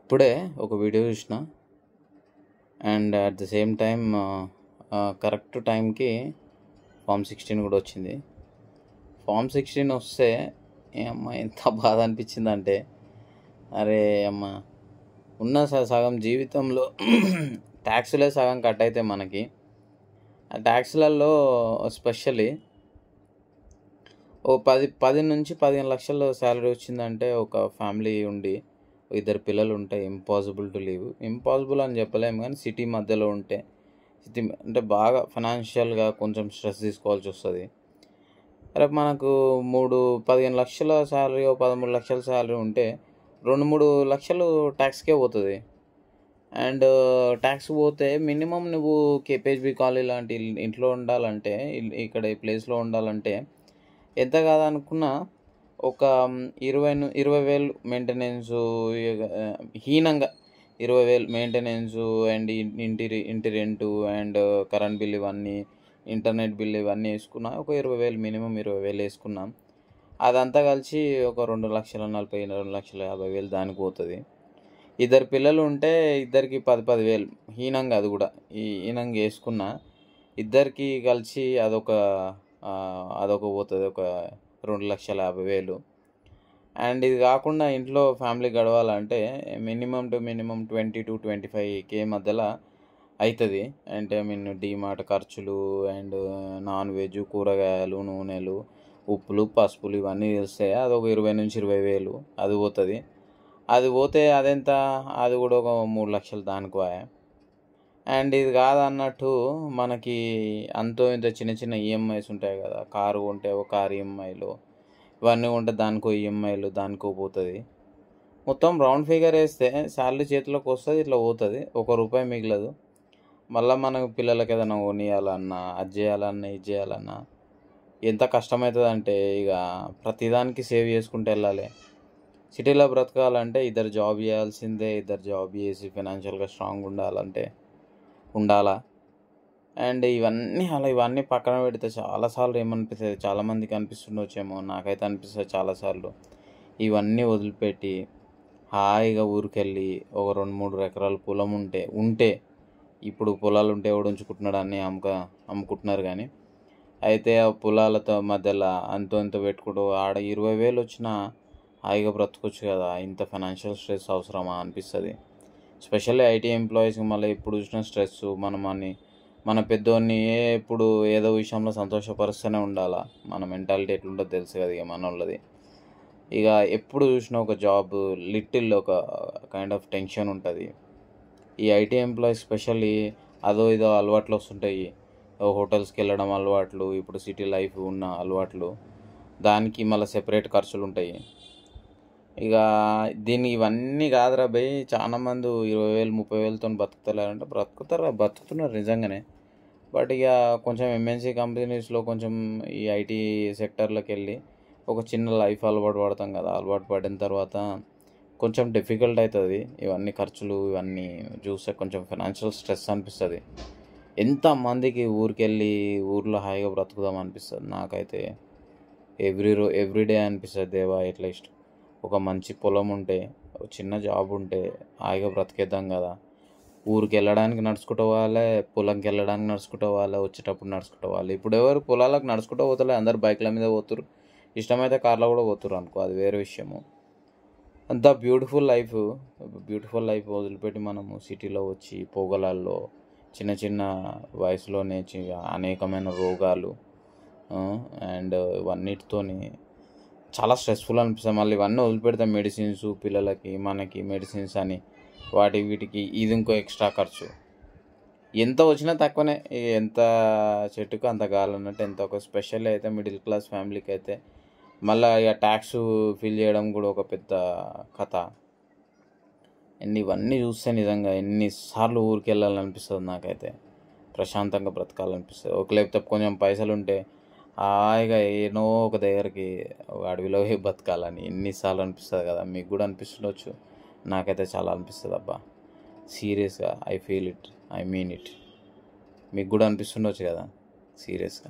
ఇప్పుడే ఒక వీడియో చూసిన and at the same time correct టైంకి ఫామ్ 16 కూడా వచ్చింది. ఫామ్ 16 వస్తే అమ్మ ఎంత బాధ అనిపించిందంటే, అరే అమ్మ ఉన్న సగం జీవితంలో ట్యాక్సులే సగం కట్ అయితే మనకి ఆ ట్యాక్సులలో స్పెషల్లీ ఓ 10 నుంచి 15 లక్షల శాలరీ వచ్చిందంటే, ఒక ఫ్యామిలీ ఉండి ఇద్దరు పిల్లలు ఉంటే ఇంపాసిబుల్ టు లీవ్. ఇంపాసిబుల్ అని చెప్పలేము, కానీ సిటీ మధ్యలో ఉంటే సిటీ అంటే బాగా ఫైనాన్షియల్గా కొంచెం స్ట్రెస్ తీసుకోవాల్సి వస్తుంది. రేపు మనకు 15 లక్షల శాలరీ, 13 లక్షల శాలరీ ఉంటే 2-3 లక్షలు ట్యాక్స్కే పోతుంది. అండ్ ట్యాక్స్ పోతే మినిమం నువ్వు కేపీహెచ్బీ కాలనీ లాంటి ఇంట్లో ఉండాలంటే, ఇక్కడ ఈ ప్లేస్లో ఉండాలంటే ఎంత కాదనుకున్నా ఒక 20,000 మెయింటెనెన్సు, హీనంగా 20,000 మెయింటెనెన్సు అండ్ ఇంటి రెంటు అండ్ కరెంట్ బిల్ ఇవన్నీ, ఇంటర్నెట్ బిల్ ఇవన్నీ వేసుకున్నా ఒక 20,000, మినిమం 20,000 వేసుకున్నాం. అదంతా కలిసి ఒక 2,40,000, 2,50,000 దానికి పోతుంది. ఇద్దరు పిల్లలు ఉంటే ఇద్దరికి 10,000 హీనంగా, అది కూడా హీనంగా వేసుకున్నా ఇద్దరికి కలిసి అదొక పోతుంది, ఒక 2,50,000. అండ్ ఇది కాకుండా ఇంట్లో ఫ్యామిలీ గడవాలంటే minimum to minimum 20 to 25K మధ్యలో అవుతుంది. అంటే డీమార్ట్ ఖర్చులు అండ్ నాన్ వెజ్, కూరగాయలు, నూనెలు, ఉప్పులు, పసుపులు ఇవన్నీ తెలిస్తే అదొక 20 నుంచి 20,000 అది పోతుంది. అది పోతే అదెంత, అది కూడా ఒక 3 లక్షలు దానికి పోయా. అండ్ ఇది కాదన్నట్టు మనకి అంతో ఇంత చిన్న చిన్న ఈఎంఐస్ ఉంటాయి కదా, కారు కొంటే ఒక కారు ఈఎంఐలు, ఇవన్నీ కొంటే దానికో ఈఎంఐలు దానికో పోతుంది. మొత్తం రౌండ్ ఫిగర్ వేస్తే శాలరీ చేతిలోకి వస్తుంది, ఇట్లా పోతుంది, ₹1 మిగలదు. మళ్ళీ మనకు పిల్లలకి ఏదైనా కొనియాలన్నా, అది చేయాలన్నా, ఇది చేయాలన్నా ఎంత కష్టమవుతుంది అంటే ఇక ప్రతిదానికి సేవ్ చేసుకుంటూ వెళ్ళాలి. సిటీలో బ్రతకాలంటే ఇద్దరు జాబ్ చేయాల్సిందే, ఇద్దరు జాబ్ చేసి ఫైనాన్షియల్గా స్ట్రాంగ్ ఉండాలా. అండ్ ఇవన్నీ పక్కన పెడితే చాలాసార్లు ఏమనిపిస్తుంది, చాలామందికి అనిపిస్తుండొచ్చేమో, నాకైతే అనిపిస్తుంది చాలాసార్లు, ఇవన్నీ వదిలిపెట్టి హాయిగా ఊరికెళ్ళి ఒక 2-3 ఎకరాల పొలం ఉంటే ఇప్పుడు పొలాలు ఉంటే ఎవడు ఉంచుకుంటున్నాడు, అన్నీ అమ్ముకుంటున్నారు. కానీ అయితే ఆ పొలాలతో మధ్యలో అంతో ఇంత పెట్టుకుంటూ ఆడ 20,000 వచ్చినా హాయిగా బ్రతకొచ్చు కదా, ఇంత ఫైనాన్షియల్ స్ట్రెస్ అవసరమా అనిపిస్తుంది. స్పెషల్లీ ఐటీ ఎంప్లాయీస్కి మళ్ళీ ఎప్పుడు చూసిన స్ట్రెస్. మన పెద్దోన్ని ఎప్పుడు ఏదో విషయంలో సంతోషపరుస్తూనే ఉండాలా. మన మెంటాలిటీ ఎట్లుంటుందో తెలుసు కదా ఇక మన వాళ్ళది. ఇక ఎప్పుడు చూసినా ఒక జాబ్ లిటిల్ ఒక కైండ్ ఆఫ్ టెన్షన్ ఉంటుంది. ఈ ఐటీ ఎంప్లాయీస్ స్పెషల్లీ అదో ఇదో అలవాట్లు వస్తుంటాయి. హోటల్స్కి వెళ్ళడం అలవాట్లు, ఇప్పుడు సిటీ లైఫ్ ఉన్న అలవాట్లు, దానికి మళ్ళీ సెపరేట్ ఖర్చులు ఉంటాయి. ఇక ఇవన్నీ కాదురా భయ్, చాలామంది 20,000, 30,000తో బతుకుతలేరంటే బతుకుతున్నారు నిజంగానే. బట్ ఇక కొంచెం ఎంఎన్సీ కంపెనీస్లో కొంచెం ఈ ఐటీ సెక్టర్లోకి వెళ్ళి ఒక చిన్న లైఫ్ అలవాటు పడతాం కదా, అలవాటు పడిన తర్వాత కొంచెం డిఫికల్ట్ అవుతుంది. ఇవన్నీ ఖర్చులు ఇవన్నీ చూస్తే కొంచెం ఫైనాన్షియల్ స్ట్రెస్ అనిపిస్తుంది. ఎంతమందికి ఊరికెళ్ళి ఊర్లో హాయిగా బ్రతుకుదాం అనిపిస్తుంది. నాకైతే ఎవ్రీడే అనిపిస్తుంది, దేవా అట్లీస్ట్ ఒక మంచి పొలం ఉంటే, ఒక చిన్న జాబ్ ఉంటే హాయిగా బ్రతికేద్దాం కదా. ఊరికి వెళ్ళడానికి నడుచుకుంటూ పోవాలి, పొలంకి వెళ్ళడానికి నడుచుకుంటూ పోవాలి, వచ్చేటప్పుడు నడుచుకుంటూ పోవాలి. ఇప్పుడు ఎవరు పొలాలకు నడుచుకుంటూ పోతలే, అందరు బైక్ల మీద పోతురు, ఇష్టమైతే కార్లో కూడా పోతురు అనుకో, అది వేరే విషయము. అంత బ్యూటిఫుల్ లైఫ్ వదిలిపెట్టి మనము సిటీలో వచ్చి పొగలల్లో చిన్న చిన్న వయసులోనే అనేకమైన రోగాలు అండ్ ఇవన్నిటితోని చాలా స్ట్రెస్ఫుల్ అనిపిస్తుంది. మళ్ళీ ఇవన్నీ వదిలిపెడితే మెడిసిన్స్, పిల్లలకి మనకి మెడిసిన్స్ అని వీటికి ఇది ఇంకో ఎక్స్ట్రా ఖర్చు. ఎంత వచ్చినా తక్కువనే, ఎంత చెట్టుకు అంత గాలి అన్నట్టు. ఎంత ఒక స్పెషల్ అయితే మిడిల్ క్లాస్ ఫ్యామిలీకి అయితే మళ్ళీ ఇక ట్యాక్స్ ఫిల్ చేయడం కూడా ఒక పెద్ద కథ. ఇవన్నీ చూస్తే నిజంగా ఎన్నిసార్లు ఊరికి వెళ్ళాలనిపిస్తుంది. నాకైతే ప్రశాంతంగా బ్రతకాలనిపిస్తుంది. లేకపోతే కొంచెం పైసలు ఉంటే హాయిగా ఏనో ఒక దగ్గరికి అడవిలో బతకాలని ఎన్నిసార్లు అనిపిస్తుంది కదా. మీకు కూడా అనిపిస్తుండొచ్చు, నాకైతే చాలా అనిపిస్తుంది అబ్బా, సీరియస్గా. I feel it, I mean it. మీకు కూడా అనిపిస్తుండొచ్చు కదా సీరియస్గా.